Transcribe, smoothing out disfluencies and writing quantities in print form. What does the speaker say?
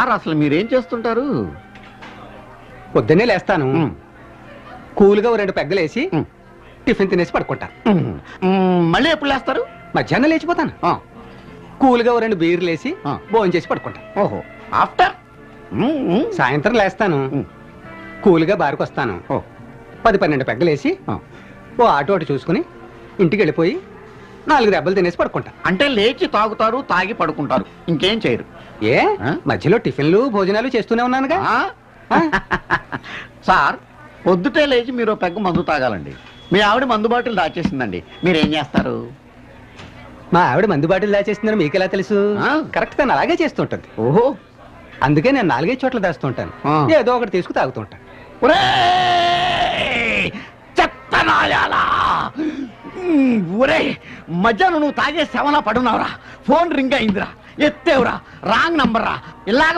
Sir అసలు మీరేం చేస్తుంటారు? పొద్దున్నే లేస్తాను, కూల్గా 2 పెగ్గలేసి టిఫిన్ తినేసి పడుకుంటా. మళ్ళీ ఎప్పుడు లేస్తారు? మధ్యాహ్నం లేచిపోతాను, కూల్గా 2 బీర్లు వేసి భోజనం చేసి పడుకుంటా. ఓహో, ఆఫ్టర్ సాయంత్రం లేస్తాను, కూల్గా బారుకు వస్తాను, 10-12 పెగ్గలేసి ఓ ఆటో ఒకటి చూసుకుని ఇంటికి వెళ్ళిపోయి 4 దెబ్బలు తినేసి పడుకుంటా. అంటే లేచి తాగుతారు, తాగి పడుకుంటారు, ఇంకేం చేయరు? ఏ మధ్యలో టిఫిన్లు భోజనాలు చేస్తూనే ఉన్నానుగా. సార్ పొద్దుటే లేచి మీరు పెగ్గ మందు తాగాలండి. మీ ఆవిడ మందు బాటిల్ దాచేసిందండి, మీరేం చేస్తారు? మా ఆవిడ మందు బాటిల్ దాచేస్తుందని మీకెలా తెలుసు? కరెక్ట్ గా అలాగే చేస్తుంటది. ఓహో, అందుకే నేను 4-5 చోట్ల దాస్తుంటాను, ఏదో ఒకటి తీసుకు తాగుతుంటాను. ఒరే, మధ్యాహ్నం నువ్వు తాగే 7 పడున్నావురా, ఫోన్ రింగ్ అయిందిరా, ఎత్తేవురా, రాంగ్ నంబర్ రా, ఇలాగ